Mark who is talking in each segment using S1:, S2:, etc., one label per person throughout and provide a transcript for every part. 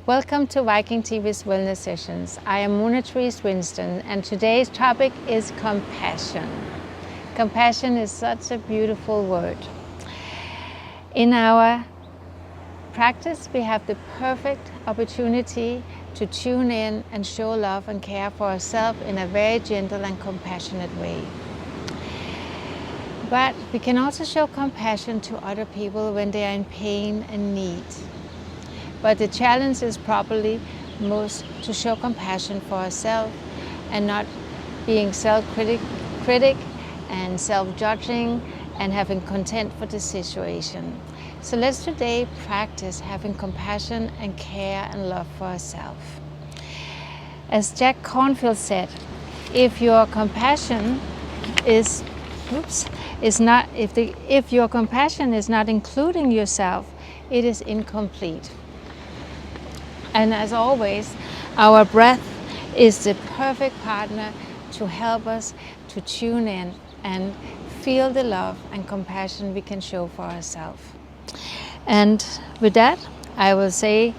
S1: Welcome to Viking.TV's Wellness Sessions. I am Mona Therese and today's topic is compassion. Compassion is such a beautiful word. In our practice, we have the perfect opportunity to tune in and show love and care for ourselves in a very gentle and compassionate way. But we can also show compassion to other people when they are in pain and need. But the challenge is probably most to show compassion for ourselves and not being self-critic and self-judging and having contempt for the situation. So let's today practice having compassion and care and love for ourselves. As Jack Cornfield said, if your compassion is not including yourself, it is incomplete. And as always, our breath is the perfect partner to help us to tune in and feel the love and compassion we can show for ourselves. And with that, I will say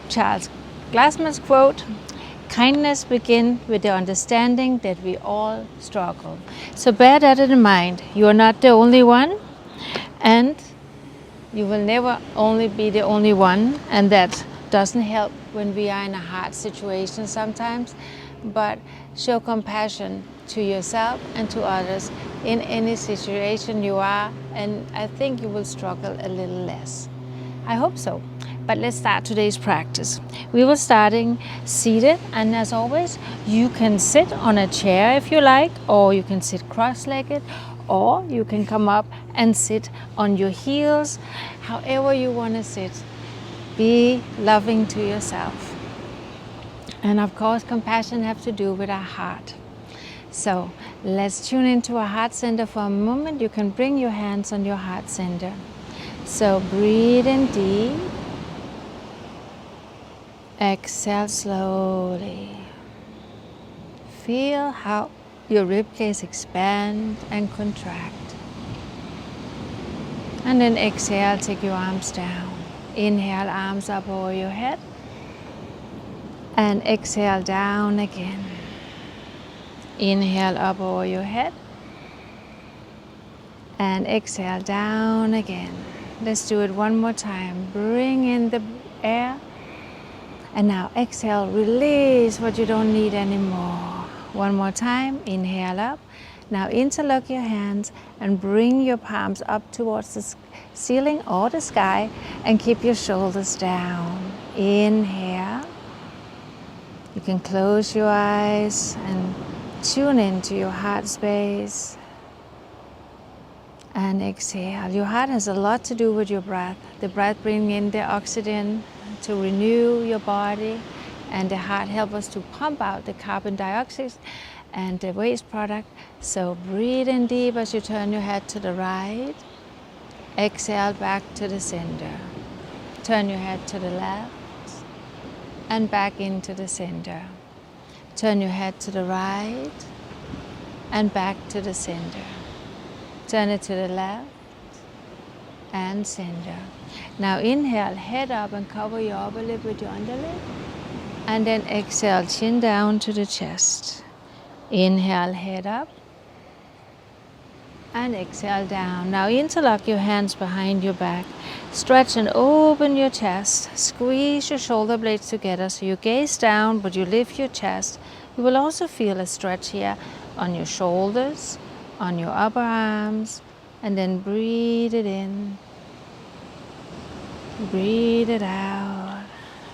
S1: Charles Glassman's quote, "Kindness begins with the understanding that we all struggle." So bear that in mind. You are not the only one, and you will never only be the only one, and that doesn't help when we are in a hard situation sometimes, but show compassion to yourself and to others in any situation you are, and I think you will struggle a little less. I hope so. But let's start today's practice. We will starting seated, and as always, you can sit on a chair if you like, or you can sit cross-legged, or you can come up and sit on your heels, however you want to sit. Be loving to yourself. And of course, compassion has to do with our heart. So let's tune into our heart center for a moment. You can bring your hands on your heart center. So breathe in deep. Exhale slowly. Feel how your ribcage expand and contract. And then exhale, take your arms down. Inhale, arms up over your head. And exhale, down again. Inhale, up over your head. And exhale, down again. Let's do it one more time. Bring in the air. And now exhale, release what you don't need anymore. One more time, inhale up. Now interlock your hands and bring your palms up towards the ceiling or the sky and keep your shoulders down. Inhale. You can close your eyes and tune into your heart space. And exhale. Your heart has a lot to do with your breath. The breath brings in the oxygen to renew your body, and the heart helps us to pump out the carbon dioxide and the waste product. So breathe in deep as you turn your head to the right. Exhale back to the center. Turn your head to the left and back into the center. Turn your head to the right and back to the center. Turn it to the left and center. Now inhale, head up and cover your upper lip with your underlip. And then exhale, chin down to the chest. Inhale, head up. And exhale, down. Now interlock your hands behind your back. Stretch and open your chest. Squeeze your shoulder blades together so you gaze down, but you lift your chest. You will also feel a stretch here on your shoulders, on your upper arms, and then breathe it in. Breathe it out.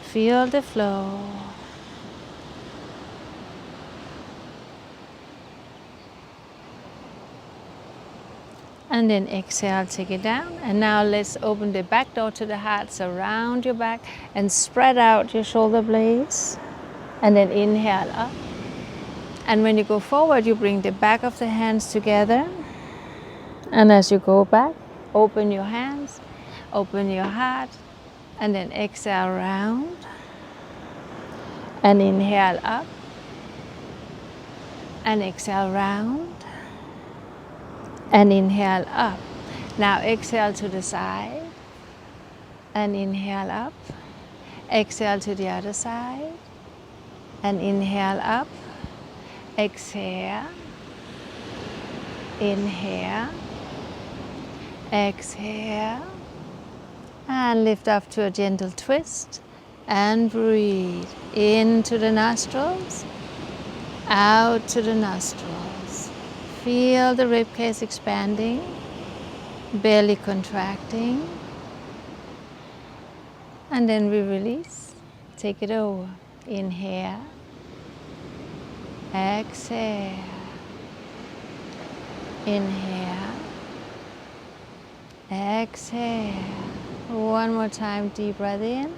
S1: Feel the flow. And then exhale, take it down. And now let's open the back door to the heart. So round your back and spread out your shoulder blades. And then inhale up. And when you go forward, you bring the back of the hands together. And as you go back, open your hands, open your heart, and then exhale round. And inhale up. And exhale round. And inhale up. Now exhale to the side. And inhale up. Exhale to the other side. And inhale up. Exhale. Inhale. Exhale. And lift up to a gentle twist. And breathe into the nostrils. Out to the nostrils. Feel the ribcage expanding. Belly contracting. And then we release. Take it over. Inhale. Exhale. Inhale. Exhale. One more time, deep breath in.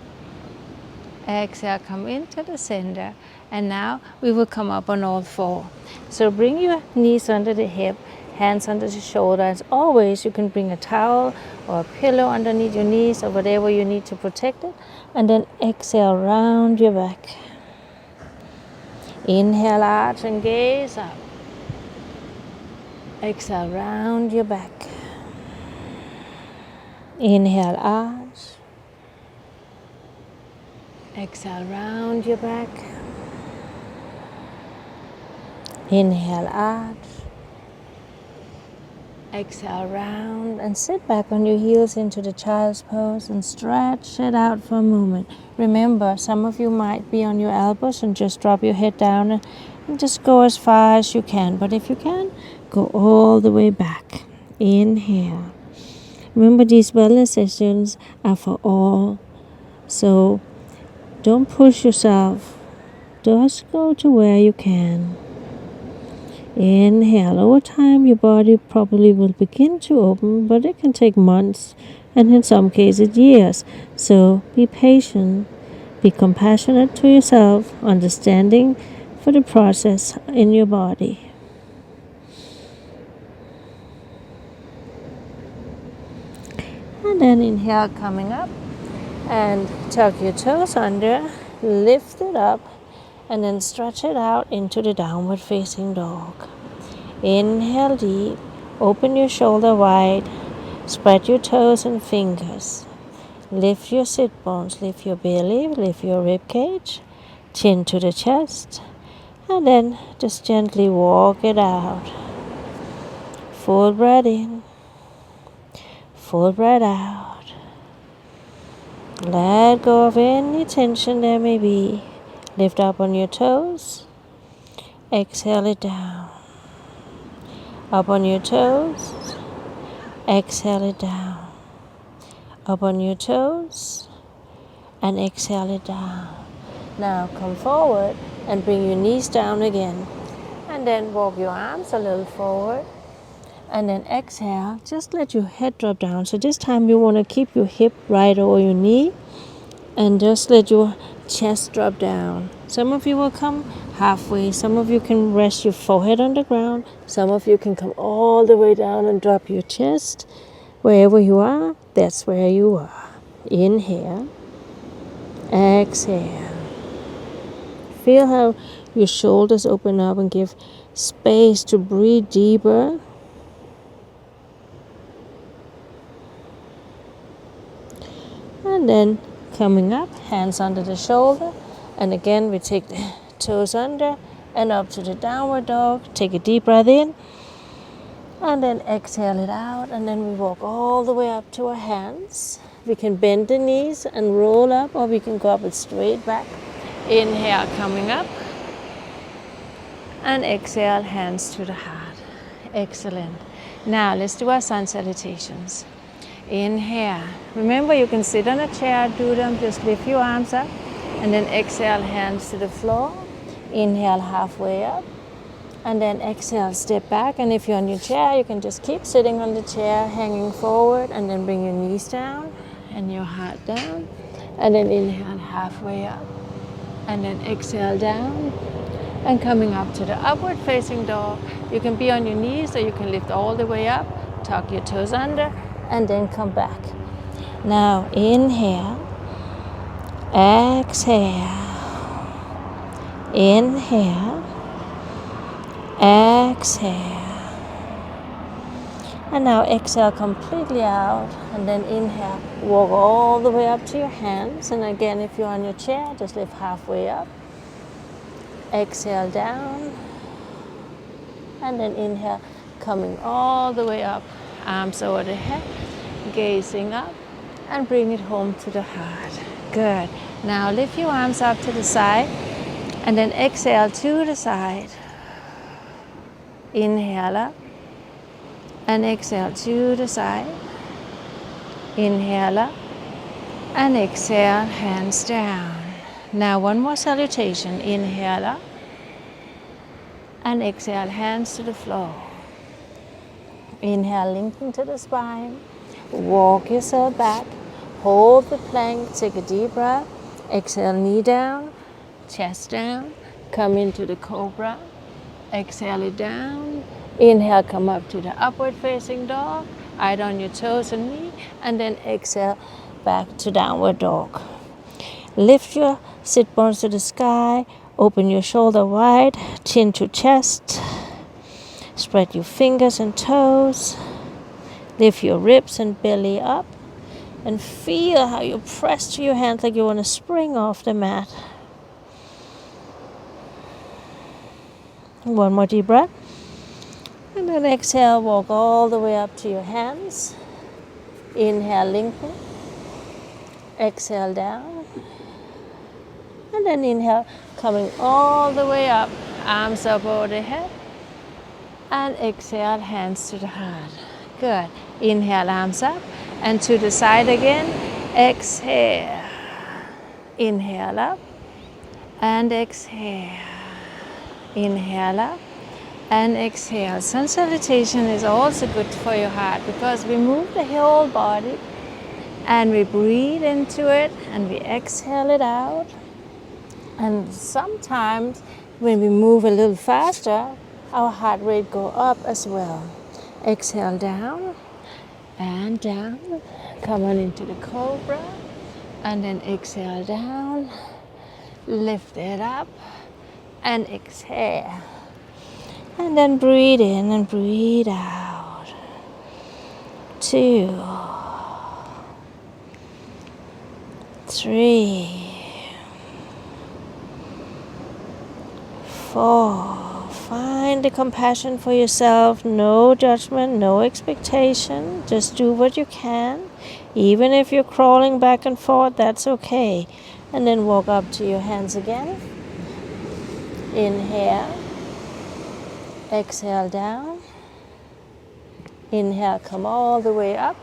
S1: Exhale, come into the center. And now we will come up on all four. So bring your knees under the hip, hands under the shoulder. As always, you can bring a towel or a pillow underneath your knees or whatever you need to protect it. And then exhale, round your back. Inhale, arch and gaze up. Exhale, round your back. Inhale, arch. Exhale, round your back. Inhale, arch. Exhale, round, and sit back on your heels into the child's pose and stretch it out for a moment. Remember, some of you might be on your elbows and just drop your head down and just go as far as you can. But if you can, go all the way back. Inhale. Remember, these wellness sessions are for all. So don't push yourself. Just go to where you can. Inhale. Over time, your body probably will begin to open, but it can take months and in some cases years. So be patient, be compassionate to yourself, understanding for the process in your body. And then inhale, coming up, and tuck your toes under, lift it up, and then stretch it out into the downward facing dog. Inhale deep, open your shoulder wide, spread your toes and fingers. Lift your sit bones, lift your belly, lift your rib cage, chin to the chest, and then just gently walk it out. Full breath in, full breath out. Let go of any tension there may be. Lift up on your toes. Exhale it down. Up on your toes. Exhale it down. Up on your toes. And exhale it down. Now come forward and bring your knees down again. And then walk your arms a little forward. And then exhale. Just let your head drop down. So this time you want to keep your hip right over your knee. And just let your chest drop down. Some of you will come halfway. Some of you can rest your forehead on the ground. Some of you can come all the way down and drop your chest. Wherever you are, that's where you are. Inhale. Exhale. Feel how your shoulders open up and give space to breathe deeper. And then coming up, hands under the shoulder. And again, we take the toes under and up to the downward dog. Take a deep breath in. And then exhale it out. And then we walk all the way up to our hands. We can bend the knees and roll up, or we can go up and straight back. Inhale, coming up. And exhale, hands to the heart. Excellent. Now, let's do our sun salutations. Inhale. Remember, you can sit on a chair, do them, just lift your arms up, and then exhale, hands to the floor. Inhale, halfway up, and then exhale, step back. And if you're on your chair, you can just keep sitting on the chair, hanging forward, and then bring your knees down and your heart down. And then inhale, halfway up, and then exhale down, and coming up to the upward facing dog. You can be on your knees, or you can lift all the way up, tuck your toes under, and then come back. Now inhale, exhale, inhale, exhale,
S2: And now exhale completely out, and then inhale, walk all the way up to your hands. And again, if you're on your chair, just lift halfway up. Exhale down, and then inhale, coming all the way up, arms over the head, gazing up, and bring it home to the heart. Good. Now lift your arms up to the side, and then exhale to the side. Inhale up, and exhale to the side. Inhale up, and exhale, hands down. Now one more salutation. Inhale up, and exhale, hands to the floor. Inhale, lengthen to the spine. Walk yourself back. Hold the plank. Take a deep breath. Exhale, knee down, chest down. Come into the cobra. Exhale it down. Inhale, come up to the upward facing dog. Eyes on your toes and knee. And then exhale, back to downward dog. Lift your sit bones to the sky. Open your shoulder wide, chin to chest. Spread your fingers and toes. Lift your ribs and belly up. And feel how you press to your hands like you want to spring off the mat. One more deep breath. And then exhale, walk all the way up to your hands. Inhale, lengthen. Exhale, down. And then inhale, coming all the way up, arms up over the head. And exhale, hands to the heart. Good. Inhale, arms up. And to the side again. Exhale. Inhale up. And exhale. Inhale up. And exhale. Sun salutation is also good for your heart because we move the whole body. And we breathe into it. And we exhale it out. And sometimes when we move a little faster, our heart rate go up as well. Exhale down and down. Come on into the cobra. And then exhale down. Lift it up. And exhale. And then breathe in and breathe out. 2, 3, 4. Find the compassion for yourself. No judgment, no expectation. Just do what you can. Even if you're crawling back and forth, that's okay. And then walk up to your hands again. Inhale. Exhale down. Inhale, come all the way up.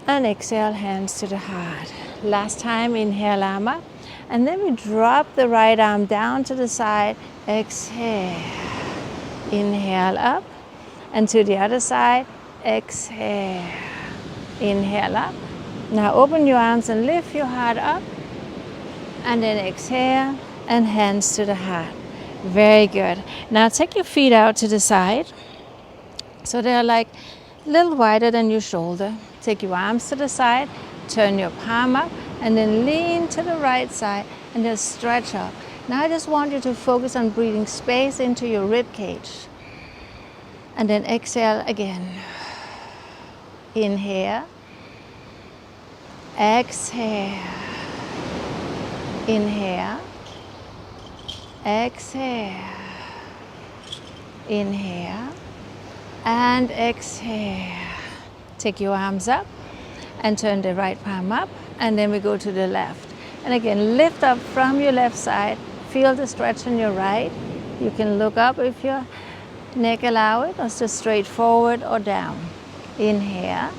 S2: And exhale, hands to the heart. Last time, inhale, arm up. And then we drop the right arm down to the side. Exhale. Inhale up. And to the other side. Exhale. Inhale up. Now open your arms and lift your heart up. And then exhale. And hands to the heart. Very good. Now take your feet out to the side. So they're like a little wider than your shoulder. Take your arms to the side. Turn your palm up. And then lean to the right side and just stretch up. Now I just want you to focus on breathing space into your rib cage. And then exhale again. Inhale. Exhale. Inhale. Exhale. Inhale. And exhale. Take your arms up and turn the right palm up. And then we go to the left. And again, lift up from your left side. Feel the stretch on your right. You can look up if your neck allow it, or just straight forward or down. Inhale.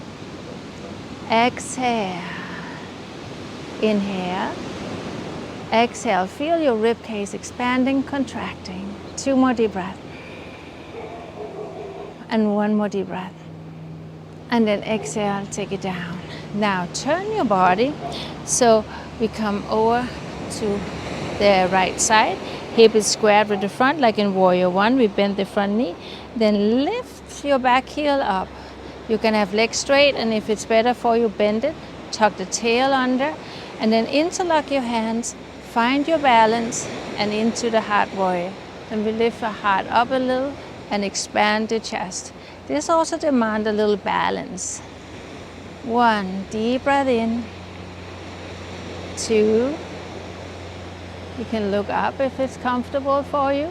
S2: Exhale. Inhale. Exhale. Feel your rib cage expanding, contracting. 2 more deep breaths. And 1 more deep breath. And then exhale, take it down. Now turn your body so we come over to the right side. Hip is squared with the front like in Warrior 1. We bend the front knee. Then lift your back heel up. You can have legs straight, and if it's better for you, bend it. Tuck the tail under. And then interlock your hands. Find your balance and into the heart warrior. Then we lift our heart up a little.
S1: and expand the chest. This also demands a little balance. 1, deep breath in. 2, you can look up if it's comfortable for you.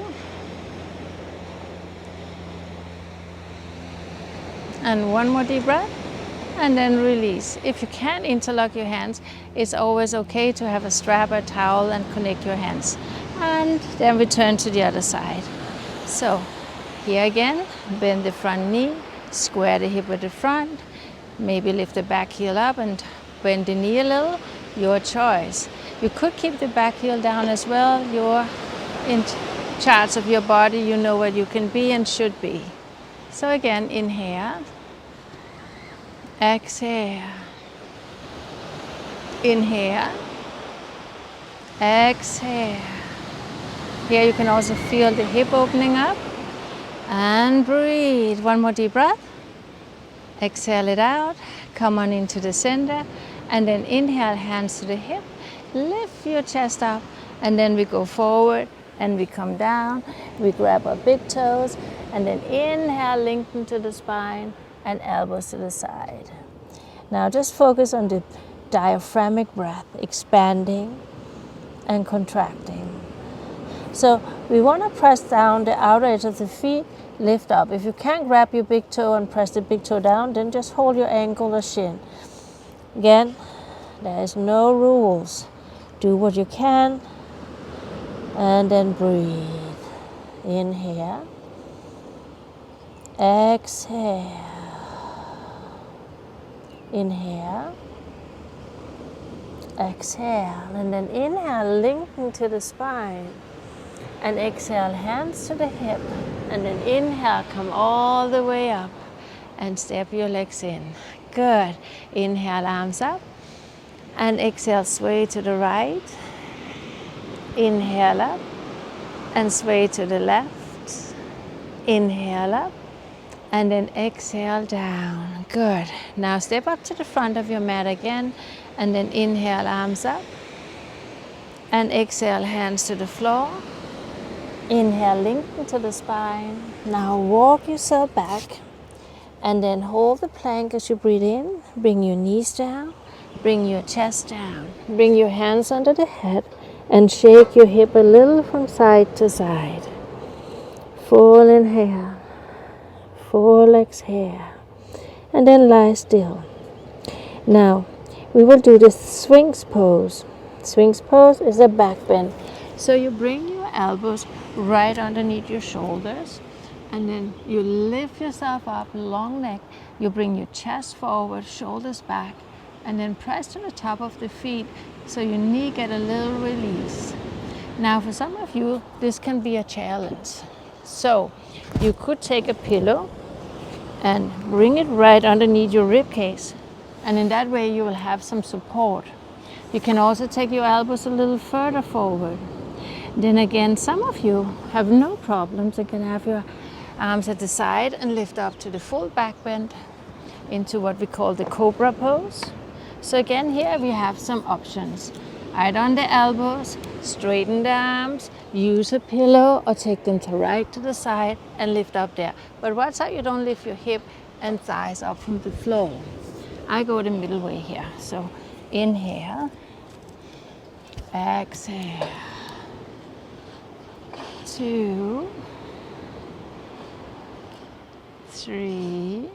S1: And 1 more deep breath, and then release. If you can't interlock your hands, it's always okay to have a strap or towel and connect your hands. And then we turn to the other side. So here again, bend the front knee, square the hip with the front, maybe lift the back heel up and bend the knee a little, your choice. You could keep the back heel down as well. You're in charge of your body, you know what you can be and should be. So again, inhale, exhale, inhale, exhale. Here you can also feel the hip opening up, and breathe. 1 more deep breath, exhale it out, come on into the center, and then inhale, hands to the hip, lift your chest up, and then we go forward and we come down, we grab our big toes, and then inhale, lengthen to the spine and elbows to the side. Now just focus on the diaphragmatic breath, expanding and contracting. So we want to press down the outer edge of the feet, lift up. If you can't grab your big toe and press the big toe down, then just hold your ankle or shin. Again, there is no rules. Do what you can, and then breathe. Inhale, exhale, inhale, exhale, and then inhale, lengthen to the spine, and exhale, hands to the hip, and then inhale, come all the way up and step your legs in. Good. Inhale, arms up, and exhale, sway to the right. Inhale up and sway to the left. Inhale up and then exhale down. Good. Now step up to the front of your mat again, and then inhale, arms up, and exhale, hands to the floor. Inhale, lengthen to the spine. Now walk yourself back, and then hold the plank as you breathe in. Bring your knees down, bring your chest down, bring your hands under the head, and shake your hip a little from side to side. Full inhale, full exhale, and then lie still. Now we will do the Sphinx pose. Sphinx pose is a back bend. So you bring your elbows right underneath your shoulders, and then you lift yourself up, long neck. You bring your chest forward, shoulders back, and then press to the top of the feet so your knee get a little release. Now for some of you, this can be a challenge. So you could take a pillow and bring it right underneath your rib cage, and in that way you will have some support. You can also take your elbows a little further forward. Then again, some of you have no problems. You can have your arms at the side and lift up to the full back bend into what we call the cobra pose. So again, here we have some options. Right on the elbows, straighten the arms, use a pillow or take them to right to the side and lift up there. But watch out you don't lift your hip and thighs up from the floor. I go the middle way here. So inhale, exhale, 2, 3,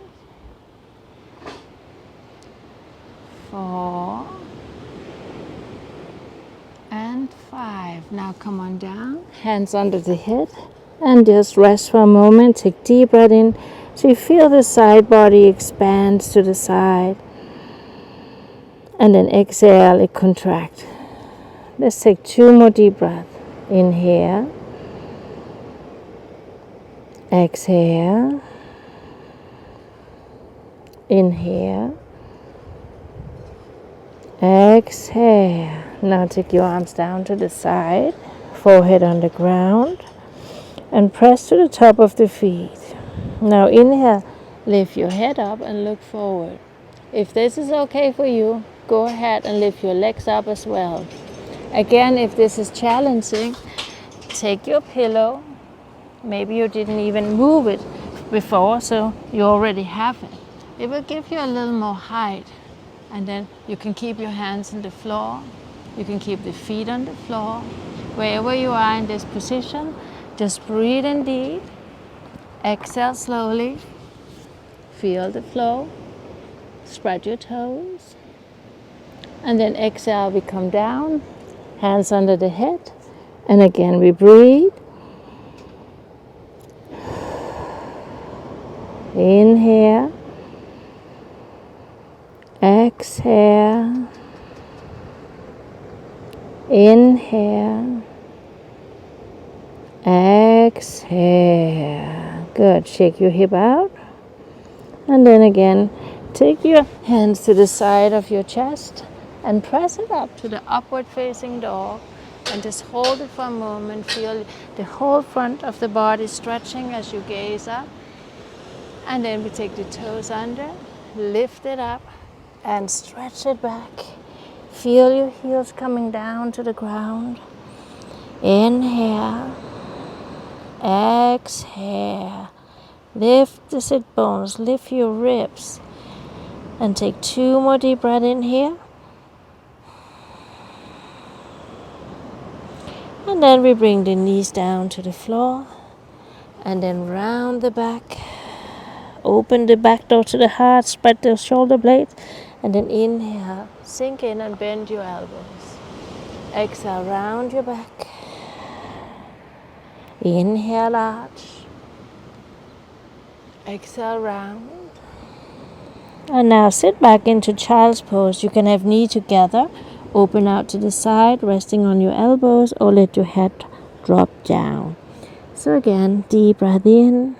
S1: 4, and 5. Now come on down, hands under the head, and just rest for a moment. Take deep breath in so you feel the side body expands to the side, and then exhale, it contracts. Let's take 2 more deep breaths. Inhale, exhale, inhale, exhale. Now take your arms down to the side, forehead on the ground, and press to the top of the feet. Now inhale, lift your head up and look forward. If this is okay for you, go ahead and lift your legs up as well. Again, if this is challenging, take your pillow
S2: Maybe you didn't even move it before, so you already have it. It will give you a little more height. And then you can keep your hands on the floor. You can keep the feet on the floor. Wherever you are in this position, just breathe in deep. Exhale slowly. Feel the flow. Spread your toes. And then exhale, we come down. Hands under the head. And again, we breathe. Inhale. Exhale. Inhale. Exhale. Good. Shake your hip out. And then again, take your hands to the side of your chest and press it up to the upward facing dog. And just hold it for a moment. Feel the whole front of the body stretching as you gaze up. And then we take the toes under, lift it up, and stretch it back. Feel your heels coming down to the ground. Inhale. Exhale. Lift the sit bones, lift your ribs. And take 2 more deep breaths in here. And then we bring the knees down to the floor. And then round the back. Open the back door to the heart, spread the shoulder blades. And then inhale, sink in and bend your elbows. Exhale, round your back. Inhale, arch. Exhale, round. And now sit back into child's pose. You can have knee together, open out to the side, resting on your elbows, or let your head drop down. So again, deep breath in,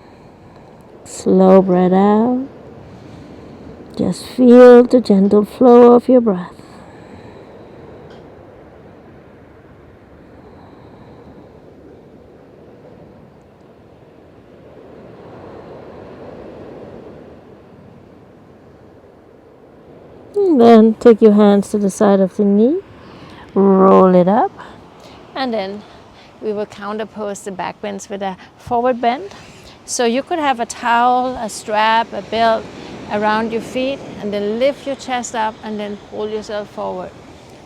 S2: slow breath out. Just feel the gentle flow of your breath. And then take your hands to the side of the knee, roll it up, and then we will counterpose the back bends with a forward bend. So you could have a towel, a strap, a belt around your feet, and then lift your chest up and then pull yourself forward.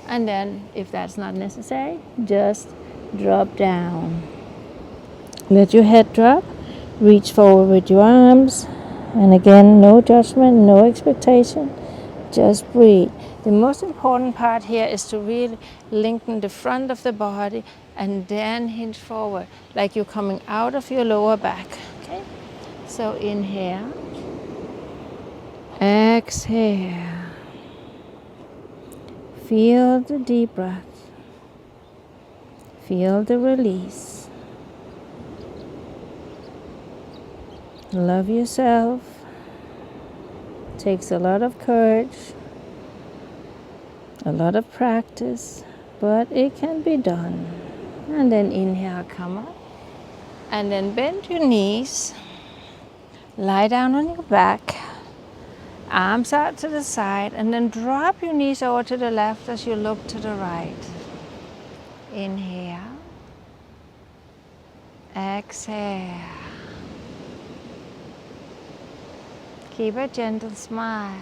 S2: And then, if that's not necessary, just drop down. Let your head drop, reach forward with your arms, and again, no judgment, no expectation. Just breathe. The most important part here is to really lengthen the front of the body and then hinge forward, like you're coming out of your lower back. Okay? So inhale. Exhale. Feel the deep breath. Feel the release. Love yourself. Takes a lot of courage, a lot of practice, but it can be done. And then inhale, come up. And then bend your knees. Lie down on your back. Arms out to the side. And then drop your knees over to the left as you look to the right. Inhale. Exhale. Keep a gentle smile.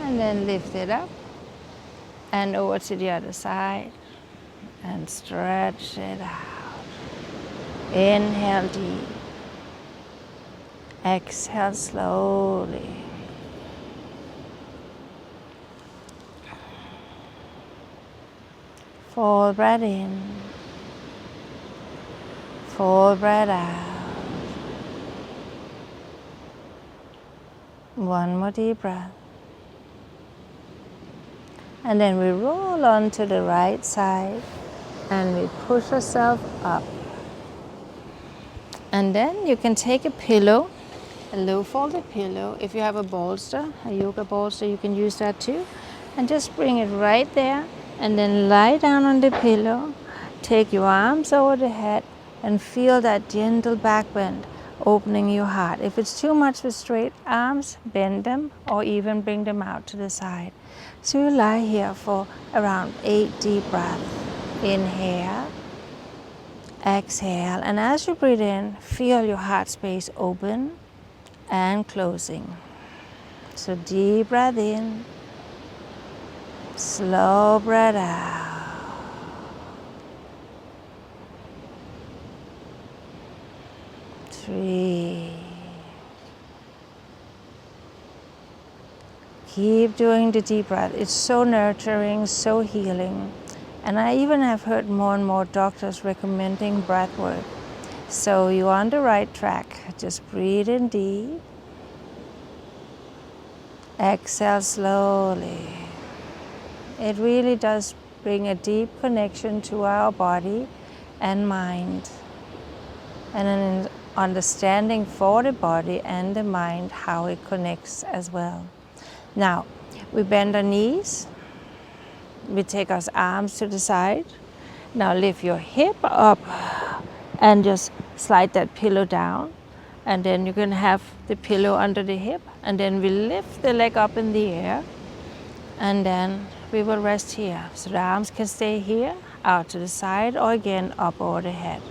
S2: And then lift it up and over to the other side and stretch it out. Inhale deep. Exhale slowly. Full breath in. Full breath out. One more deep breath. And then we roll on to the right side and we push ourselves up. And then you can take a pillow, a low folded pillow. If you have a bolster, a yoga bolster, you can use that too. And just bring it right there and then lie down on the pillow. Take your arms over the head,
S1: and feel that gentle back bend, opening your heart. If it's too much with straight arms, bend them or even bring them out to the side. So you lie here for around 8 deep breaths. Inhale, exhale, and as you breathe in, feel your heart space open and closing. So deep breath in, slow breath out. 3. Keep doing the deep breath. It's so nurturing, so healing. And I even have heard more and more doctors recommending breath work. So you're on the right track. Just breathe in deep. Exhale slowly. It really does bring a deep connection to our body and mind, and an understanding for the body and the mind how it connects as well. Now, we bend our knees. We take our arms to the side. Now lift your hip up and just slide that pillow down. And then you can have the pillow under the hip. And then we lift the leg up in the air. And then we will rest here. So the arms can stay here, out to the side, or again up over the head.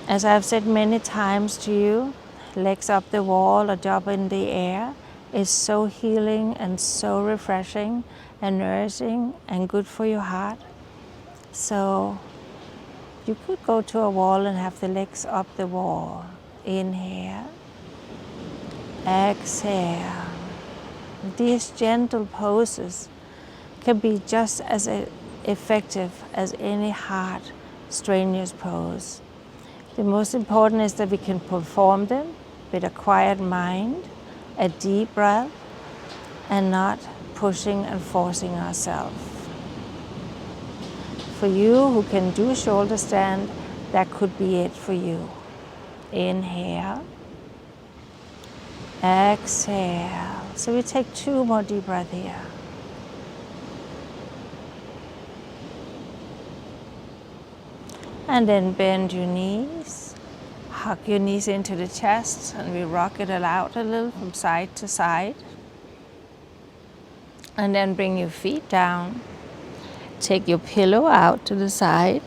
S1: As I've said many times to you, legs up the wall or up in the air is so healing and so refreshing and nourishing and good for your heart. So you could go to a wall and have the legs up the wall. Inhale, exhale. These gentle poses can be just as effective as any hard, strenuous pose. The most important is that we can perform them with a quiet mind, a deep breath, and not pushing and forcing ourselves. For you who can do shoulder stand, that could be it for you. Inhale, exhale. So we take 2 more deep breaths here. And then bend your knees, hug your knees into the chest, and we rock it out a little from side to side. And then bring your feet down. Take your pillow out to the side.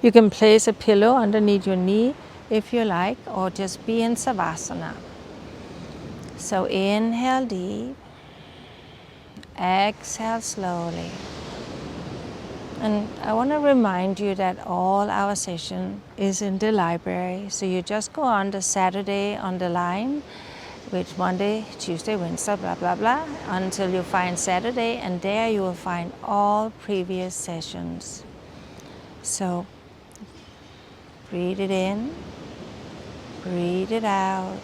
S1: You can place a pillow underneath your knee if you like, or just be in Savasana. So inhale deep, exhale slowly. And I want to remind you that all our session is in the library. So you just go on the Saturday on the line with Monday, Tuesday, Wednesday, blah, blah, blah, until you find Saturday, and there you will find all previous sessions. So breathe it in, breathe it out,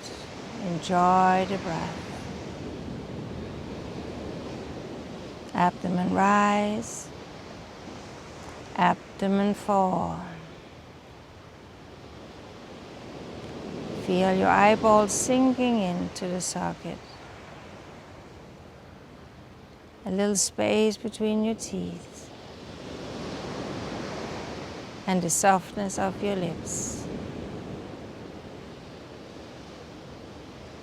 S1: enjoy the breath. Abdomen rise, abdomen fall. Feel your eyeballs sinking into the socket. A little space between your teeth. And the softness of your lips.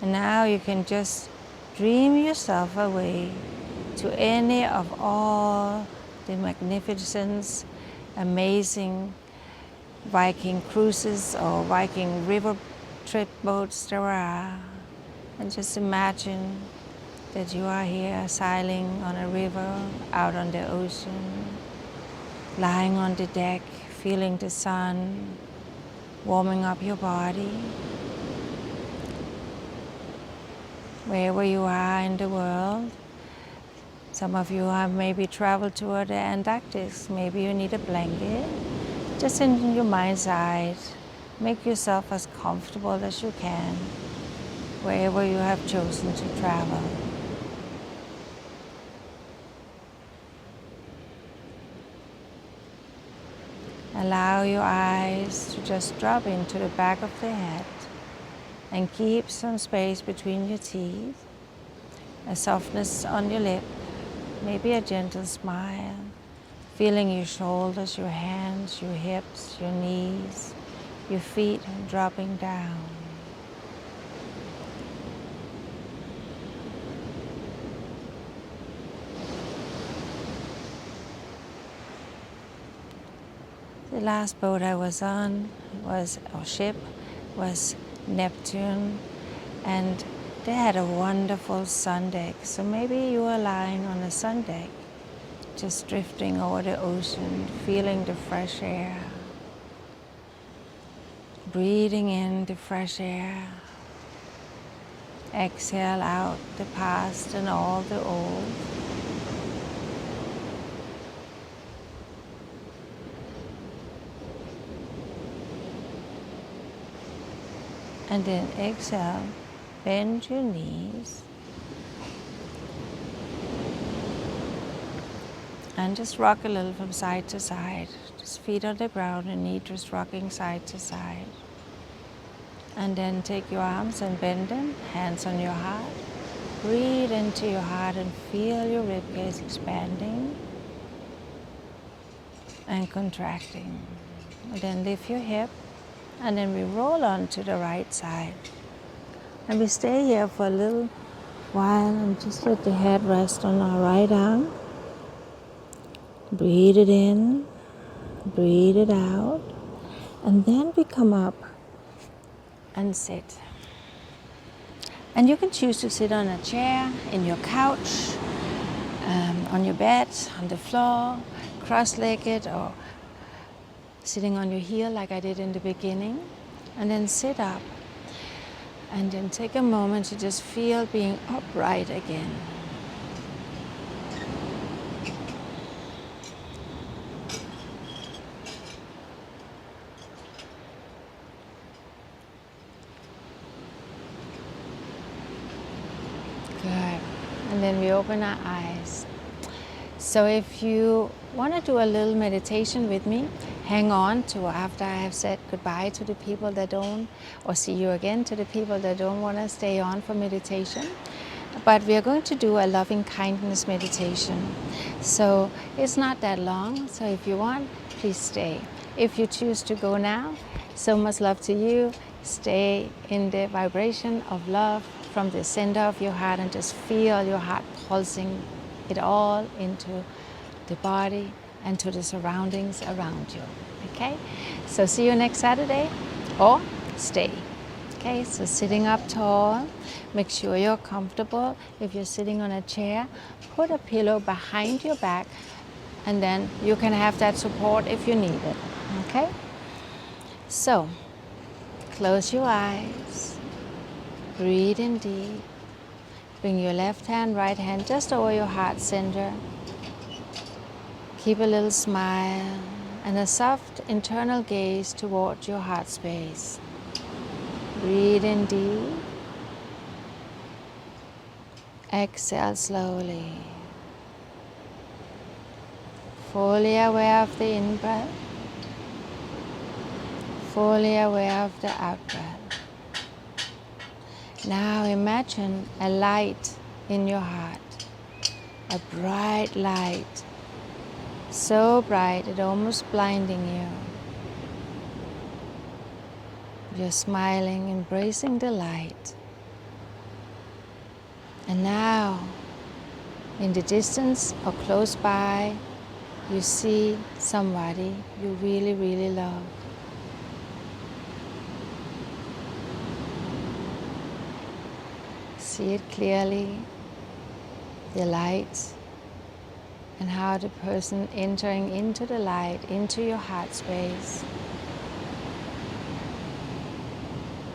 S1: And now you can just dream yourself away to any of all the magnificence, amazing Viking cruises or Viking river trip boats there are. And just imagine that you are here sailing on a river, out on the ocean, lying on the deck, feeling the sun, warming up your body. Wherever you are in the world, some of you have maybe traveled toward the Antarctic, maybe you need a blanket. Just in your mind's eye, make yourself as comfortable as you can, wherever you have chosen to travel. Allow your eyes to just drop into the back of the head and keep some space between your teeth, a softness on your lip, maybe a gentle smile, feeling your shoulders, your hands, your hips, your knees, your feet dropping down. The last boat I was on or ship was Neptune, and they had a wonderful sun deck. So maybe you are lying on a sun deck, just drifting over the ocean, feeling the fresh air, breathing in the fresh air. Exhale out the past and all the old. And then exhale, bend your knees. And just rock a little from side to side. Just feet on the ground and knee just rocking side to side. And then take your arms and bend them, hands on your heart. Breathe into your heart and feel your ribcage expanding and contracting. And then lift your hip, and then we roll on to the right side. And we stay here for a little while and just let the head rest on our right arm. Breathe it in, breathe it out, and then we come up and sit. And you can choose to sit on a chair, in your couch, on your bed, on the floor, cross-legged, or sitting on your heel like I did in the beginning. And then sit up. And then take a moment to just feel being upright again. Good. And then we open our eyes. So if you want to do a little meditation with me, hang on to after I have said goodbye to the people that don't, or see you again to the people that don't want to stay on for meditation. But we are going to do a loving kindness meditation. So it's not that long, so if you want, please stay. If you choose to go now, so much love to you. Stay in the vibration of love from the center of your heart and just feel your heart pulsing it all into the body and to the surroundings around you. Okay? So see you next Saturday, or stay. Okay, so sitting up tall, make sure you're comfortable. If you're sitting on a chair, put a pillow behind your back, and then you can have that support if you need it. Okay? So, close your eyes, breathe in deep, bring your left hand, right hand just over your heart center. Keep a little smile and a soft internal gaze toward your heart space. Breathe in deep. Exhale slowly. Fully aware of the in-breath. Fully aware of the out-breath. Now imagine a light in your heart. A bright light. So bright it almost blinding you. You're smiling, embracing the light. And now, in the distance or close by, you see somebody you really, really love. See it clearly, the light, and how the person entering into the light, into your heart space.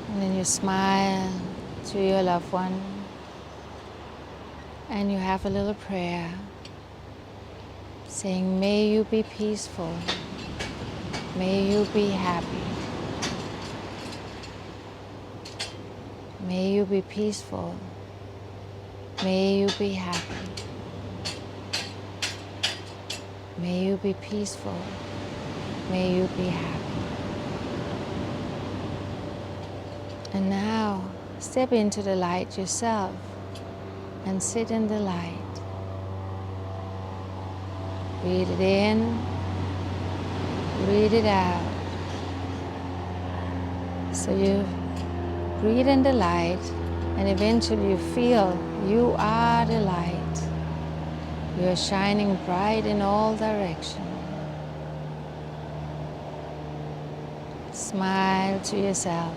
S1: And then you smile to your loved one, and you have a little prayer saying, may you be peaceful, may you be happy, may you be peaceful, may you be happy, may you be peaceful, may you be happy. And now, step into the light yourself and sit in the light. Breathe it in, breathe it out. So you breathe in the light, and eventually you feel you are the light. You are shining bright in all directions. Smile to yourself.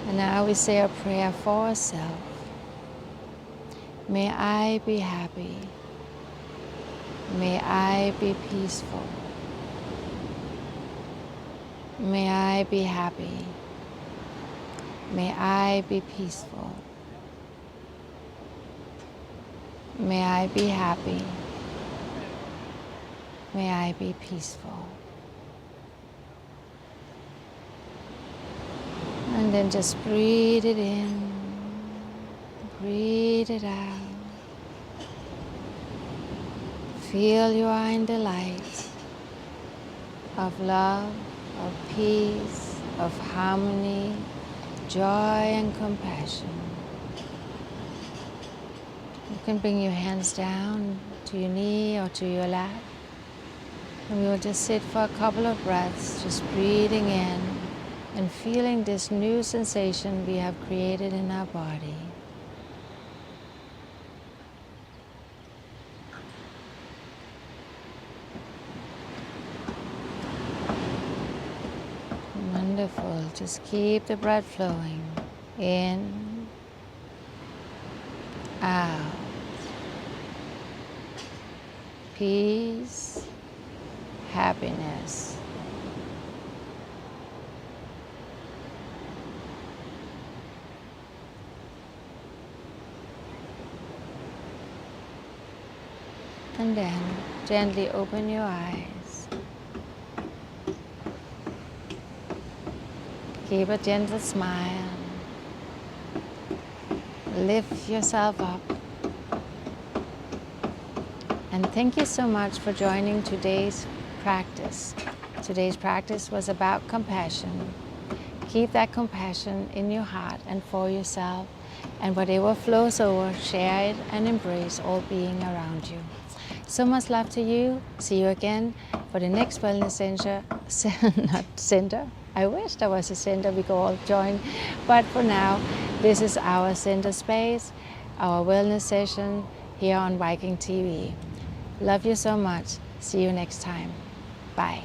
S1: And now we say a prayer for ourselves. May I be happy. May I be peaceful. May I be happy. May I be peaceful. May I be happy. May I be peaceful. And then just breathe it in, breathe it out. Feel you are in the light of love, of peace, of harmony, joy and compassion. You can bring your hands down to your knee or to your lap. And we will just sit for a couple of breaths, just breathing in and feeling this new sensation we have created in our body. Wonderful. Just keep the breath flowing. In, out. Peace, happiness. And then gently open your eyes. Keep a gentle smile. Lift yourself up. And thank you so much for joining today's practice. Today's practice was about compassion. Keep that compassion in your heart and for yourself. And whatever flows over, share it and embrace all being around you. So much love to you. See you again for the next wellness center. Not center. I wish there was a center we could all join. But for now, this is our center space, our wellness session here on Viking.TV. Love you so much. See you next time. Bye.